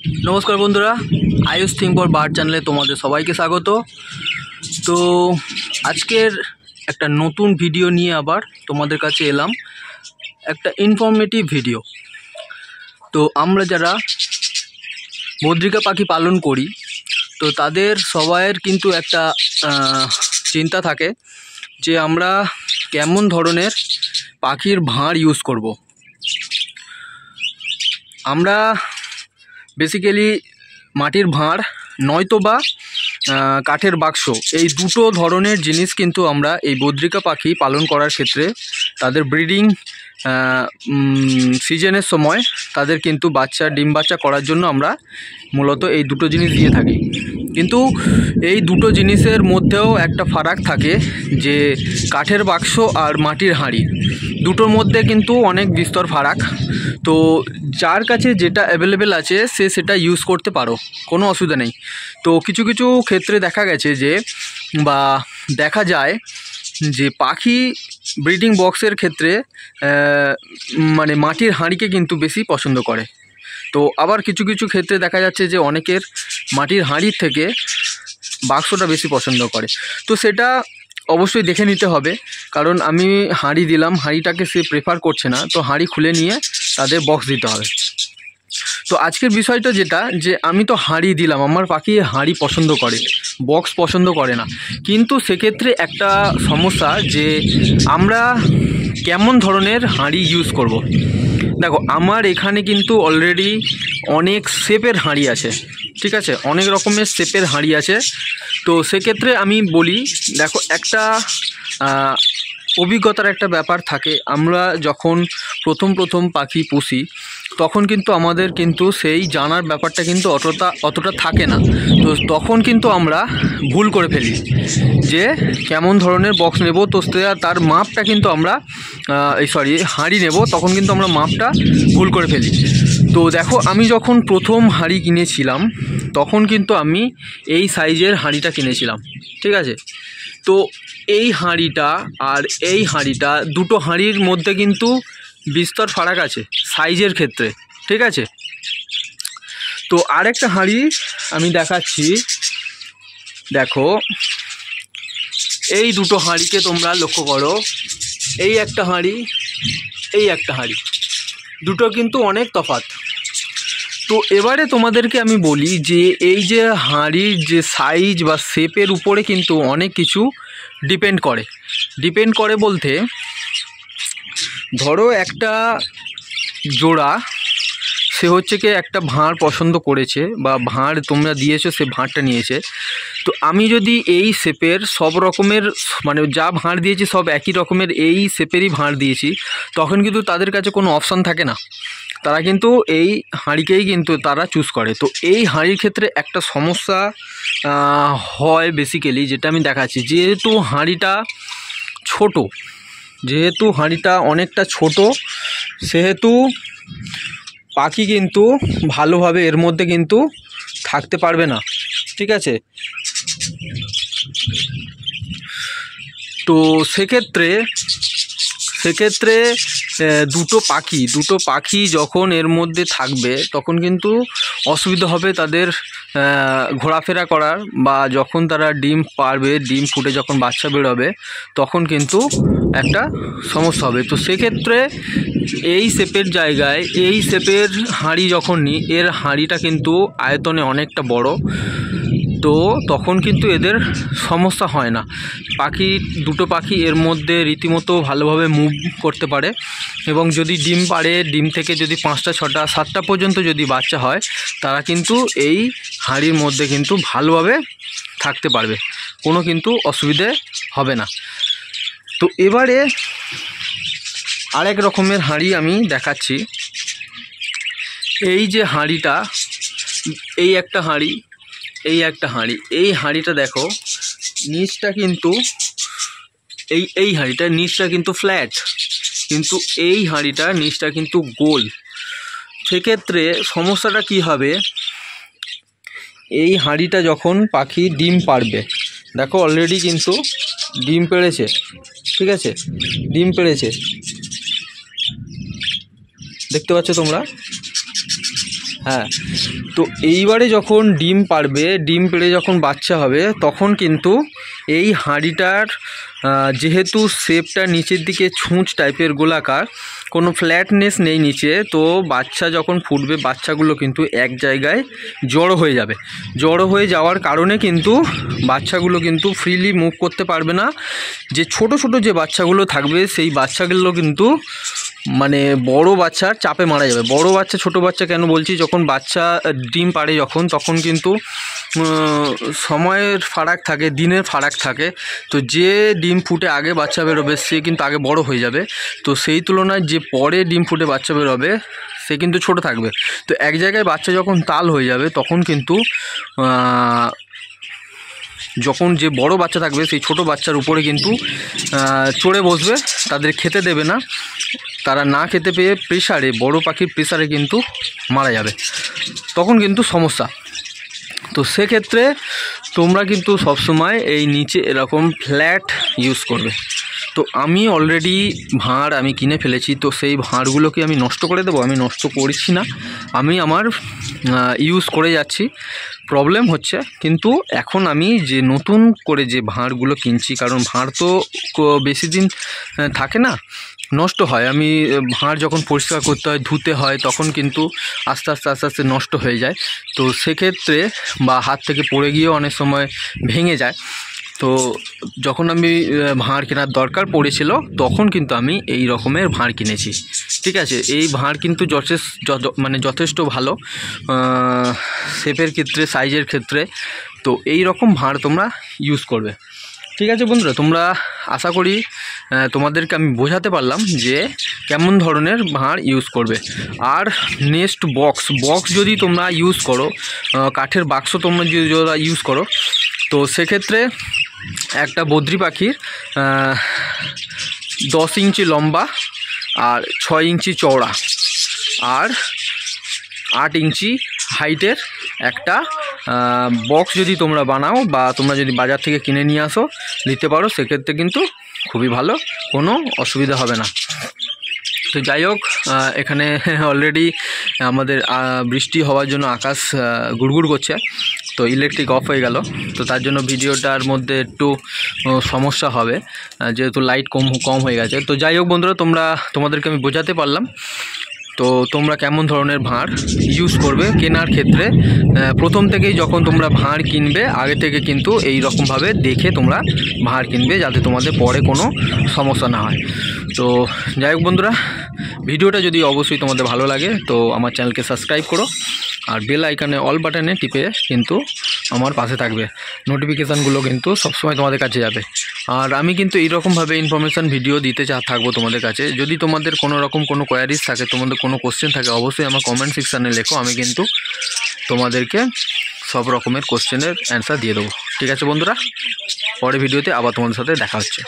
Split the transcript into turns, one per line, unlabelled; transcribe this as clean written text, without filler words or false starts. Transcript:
নমস্কার বন্ধুরা, Ayush thing for bird চ্যানেলে তোমাদের সবাইকে স্বাগত। তো আজকের একটা নতুন ভিডিও নিয়ে আবার তোমাদের কাছে এলাম, একটা ইনফরমেটিভ ভিডিও। তো আমরা যারা বদ্রিকা পাখি পালন করি, তো তাদের সবাইয়ের কিন্তু একটা চিন্তা থাকে যে আমরা কেমন ধরনের পাখির ভাঁড় ইউজ করব। আমরা বেসিক্যালি মাটির ভাঁড় নয়তো বা কাঠের বাক্স, এই দুটো ধরনের জিনিস কিন্তু আমরা এই বদ্রিকা পাখি পালন করার ক্ষেত্রে তাদের ব্রিডিং সিজনের সময় তাদের কিন্তু ডিম বাচ্চা করার জন্য আমরা মূলত এই দুটো জিনিস দিয়ে থাকি। কিন্তু এই দুটো জিনিসের মধ্যেও একটা ফারাক থাকে, যে কাঠের বাক্স আর মাটির হাঁড়ি দুটোর মধ্যে কিন্তু অনেক বিস্তর ফারাক। তো যার কাছে যেটা অ্যাভেলেবেল আছে সে সেটা ইউজ করতে পারো, কোনো অসুবিধা নেই। তো কিছু কিছু ক্ষেত্রে দেখা গেছে যে দেখা যায় যে পাখি ব্রিডিং বক্সের ক্ষেত্রে মানে মাটির হাঁড়িকে কিন্তু বেশি পছন্দ করে। তো আবার কিছু কিছু ক্ষেত্রে দেখা যাচ্ছে যে অনেকের মাটির হাঁড়ির থেকে বাক্সটা বেশি পছন্দ করে। তো সেটা অবশ্যই দেখে নিতে হবে, কারণ আমি হাঁড়ি দিলাম, হাঁড়িটাকে সে প্রেফার করছে না, তো হাঁড়ি খুলে নিয়ে তাদের বক্স দিতে হবে। তো আজকের বিষয়টা যেটা, যে আমি তো হাঁড়ি দিলাম, আমার পাখি হাঁড়ি পছন্দ করে, বক্স পছন্দ করে না। কিন্তু সেক্ষেত্রে একটা সমস্যা, যে আমরা কেমন ধরনের হাঁড়ি ইউজ করব। দেখো, আমার এখানে কিন্তু অলরেডি অনেক শেপের হাঁড়ি আছে, ঠিক আছে, অনেক রকমের শেপের হাঁড়ি আছে। তো সেক্ষেত্রে আমি বলি, দেখো, একটা অভিজ্ঞতার একটা ব্যাপার থাকে। আমরা যখন প্রথম পাখি পুষি, তখন কিন্তু আমাদের কিন্তু সেই জানার ব্যাপারটা কিন্তু অতটা থাকে না। তো তখন কিন্তু আমরা ভুল করে ফেলি যে কেমন ধরনের বক্স নেব। তো তার মাপটা কিন্তু আমরা হাঁড়ি নেব, তখন কিন্তু আমরা মাপটা ভুল করে ফেলি। তো দেখো, আমি যখন প্রথম হাঁড়ি কিনেছিলাম, তখন কিন্তু আমি এই সাইজের হাঁড়িটা কিনেছিলাম, ঠিক আছে। তো এই হাঁড়িটা আর এই হাঁড়িটা, দুটো হাঁড়ির মধ্যে কিন্তু বিস্তর ফারাক আছে সাইজের ক্ষেত্রে, ঠিক আছে। তো আরেকটা হাঁড়ি আমি দেখাচ্ছি। দেখো, এই দুটো হাঁড়িকে তোমরা লক্ষ্য করো, এই একটা হাঁড়ি, এই একটা হাঁড়ি, দুটো কিন্তু অনেক তফাৎ। তো এবারে তোমাদেরকে আমি বলি যে এই যে হাঁড়ির যে সাইজ বা শেপের উপরে কিন্তু অনেক কিছু ডিপেন্ড করে বলতে, ধরো একটা জোড়া, সে হচ্ছে কি একটা ভাঁড় পছন্দ করেছে বা ভাঁড় তোমরা দিয়েছো, সে ভাঁড়টা নিয়েছে। তো আমি যদি এই শেপের সব রকমের, মানে যা ভাঁড় দিয়েছি সব একই রকমের এই শেপেরই ভাঁড় দিয়েছি, তখন কিন্তু তাদের কাছে কোনো অপশান থাকে না, তারা কিন্তু এই হাঁড়িকেই কিন্তু তারা চুজ করে। তো এই হাঁড়ির ক্ষেত্রে একটা সমস্যা হয় বেসিক্যালি, যেটা আমি দেখাচ্ছি। যেহেতু হাঁড়িটা অনেকটা ছোট, সেহেতু পাখি কিন্তু ভালোভাবে এর মধ্যে কিন্তু থাকতে পারবে না, ঠিক আছে। তো সেক্ষেত্রে দুটো পাখি যখন এর মধ্যে থাকবে, তখন কিন্তু অসুবিধা হবে তাদের ঘোরাফেরা করার, বা যখন তারা ডিম পারবে, ডিম ফুটে যখন বাচ্চা বেরোবে, তখন কিন্তু একটা সমস্যা হবে। তো সেক্ষেত্রে এই শেপের জায়গায় এই শেপের হাঁড়ি যখন নিই, এর হাঁড়িটা কিন্তু আয়তনে অনেকটা বড়, তো তখন কিন্তু এদের সমস্যা হয় না। দুটো পাখি এর মধ্যে রীতিমতো ভালোভাবে মুভ করতে পারে, এবং যদি ডিম পাড়ে, ডিম থেকে যদি 5টা 6টা 7টা পর্যন্ত যদি বাচ্চা হয়, তারা কিন্তু এই হাঁড়ির মধ্যে কিন্তু ভালোভাবে থাকতে পারবে, কোনো কিন্তু অসুবিধে হবে না। তো এবারে আরেক রকমের হাঁড়ি আমি দেখাচ্ছি। এই যে হাঁড়িটা, এই একটা হাঁড়ি, এই একটা হাঁড়ি, এই হাঁড়িটা দেখো, নিচটা কিন্তু এই হাঁড়িটার নিচটা কিন্তু ফ্ল্যাট, কিন্তু এই হাঁড়িটার নিচটা কিন্তু গোল। সেক্ষেত্রে সমস্যাটা কি হবে, এই হাঁড়িটা যখন পাখি ডিম পাড়বে, দেখো অলরেডি কিন্তু ডিম পেড়েছে, ঠিক আছে, ডিম পেড়েছে, দেখতে পাচ্ছ তোমরা। হ্যাঁ, তো এইবারে যখন ডিম পাড়বে, ডিম পেড়ে যখন বাচ্চা হবে, তখন কিন্তু এই হাঁড়িটার যেহেতু শেপটা নিচের দিকে ছুঁচ টাইপের গোলাকার, কোনো ফ্ল্যাটনেস নেই নিচে, তো বাচ্চা যখন ফুটবে বাচ্চাগুলো কিন্তু এক জায়গায় জড়ো হয়ে যাবে। জড়ো হয়ে যাওয়ার কারণে কিন্তু বাচ্চাগুলো কিন্তু ফ্রিলি মুভ করতে পারবে না। যে ছোট ছোট যে বাচ্চাগুলো থাকবে সেই বাচ্চাগুলো কিন্তু মানে বড় বাচ্চার চাপে মারা যাবে। বড় বাচ্চা ছোট বাচ্চা কেন বলছি, যখন বাচ্চা ডিম পাড়ে তখন কিন্তু সময়ের ফারাক থাকে, দিনের ফারাক থাকে। তো যে ডিম ফুটে আগে বাচ্চা বেরোবে সে কিন্তু আগে বড় হয়ে যাবে, তো সেই তুলনায় যে পরে ডিম ফুটে বাচ্চা বেরোবে সে কিন্তু ছোট থাকবে। তো এক জায়গায় বাচ্চা যখন তাল হয়ে যাবে তখন কিন্তু যখন যে বড় বাচ্চা থাকবে সেই ছোট বাচ্চার উপরে কিন্তু চড়ে বসবে, তাদের খেতে দেবে না। তারা না খেতে পেয়ে প্রেসারে, বড় পাখির প্রেসারে কিন্তু মারা যাবে, তখন কিন্তু সমস্যা। তো সেক্ষেত্রে তোমরা কিন্তু সবসময় এই নিচে এরকম ফ্ল্যাট ইউজ করবে। তো আমি অলরেডি ভাঁড় আমি কিনে ফেলেছি, তো সেই ভাঁড়গুলোকে আমি নষ্ট করে দেবো? আমি নষ্ট করছি না, আমি আমার ইউজ করে যাচ্ছি। প্রবলেম হচ্ছে কিন্তু এখন আমি যে নতুন করে যে ভাঁড়গুলো কিনছি, কারণ ভাঁড় তো বেশি দিন থাকে না, নষ্ট হয়। আমি ভাঁড় যখন পরিষ্কার করতে হয়, ধুতে হয়, তখন কিন্তু আস্তে আস্তে আস্তে আস্তে নষ্ট হয়ে যায়। তো সেক্ষেত্রে বা হাত থেকে পড়ে গিয়েও অনেক সময় ভেঙে যায়। তো যখন আমি ভাঁড় কেনার দরকার পড়েছিল তখন কিন্তু আমি এই রকমের ভাঁড় কিনেছি। ঠিক আছে, এই ভাঁড় কিন্তু যথেষ্ট ভালো শেপের ক্ষেত্রে, সাইজের ক্ষেত্রে। তো এই রকম ভাঁড় তোমরা ইউজ করবে। ঠিক আছে বন্ধুরা, তোমরা আশা করি তোমাদেরকে আমি বোঝাতে পারলাম যে কেমন ধরনের ভাঁড় ইউজ করবে। আর নেক্সট বক্স যদি তোমরা ইউজ করো, কাঠের বাক্স তোমরা যদি ইউজ করো, তো সেক্ষেত্রে একটা বদ্রি পাখির 10 ইঞ্চি লম্বা আর 6 ইঞ্চি চওড়া আর 8 ইঞ্চি হাইটের একটা বক্স যদি তোমরা বানাও বা তোমরা যদি বাজার থেকে কিনে নিয়ে আসো নিতে পারো, সেক্ষেত্রে কিন্তু খুবই ভালো, কোনো অসুবিধা হবে না। তো যাই হোক, এখানে অলরেডি আমাদের বৃষ্টি হওয়ার জন্য আকাশ গুড়গুড় করছে, তো ইলেকট্রিক অফ হয়ে গেল। তো তার জন্য ভিডিওটার মধ্যে একটু সমস্যা হবে, যেহেতু লাইট কম হয়ে গেছে। তো যাই হোক বন্ধুরা, তোমাদেরকে আমি বোঝাতে পারলাম। তো তোমরা কেমন ধরনের ভাঁড় ইউজ করবে কেনার ক্ষেত্রে, প্রথম থেকেই যখন তোমরা ভাঁড় কিনবে আগে থেকে কিন্তু এই রকমভাবে দেখে তোমরা ভাঁড় কিনবে, যাতে তোমাদের পরে কোনো সমস্যা না হয়। তো যাই হোক বন্ধুরা, ভিডিওটা যদি অবশ্যই তোমাদের ভালো লাগে তো আমার চ্যানেলকে সাবস্ক্রাইব করো, আর বেল আইকনে অল বাটনে টিপে কিন্তু আমার পাশে থাকবে, নোটিফিকেশানগুলো কিন্তু সবসময় তোমাদের কাছে যাবে। আর আমি কিন্তু এইরকমভাবে ইনফরমেশান ভিডিও দিতে থাকবো তোমাদের কাছে। যদি তোমাদের কোনো রকম কোনো কোয়ারিজ থাকে, তোমাদের কোনো কোশ্চেন থাকে, অবশ্যই আমার কমেন্ট সেকশানে লেখো, আমি কিন্তু তোমাদেরকে সব রকমের কোশ্চেনের অ্যান্সার দিয়ে দেবো। ঠিক আছে বন্ধুরা, পরের ভিডিওতে আবার তোমাদের সাথে দেখা হচ্ছে।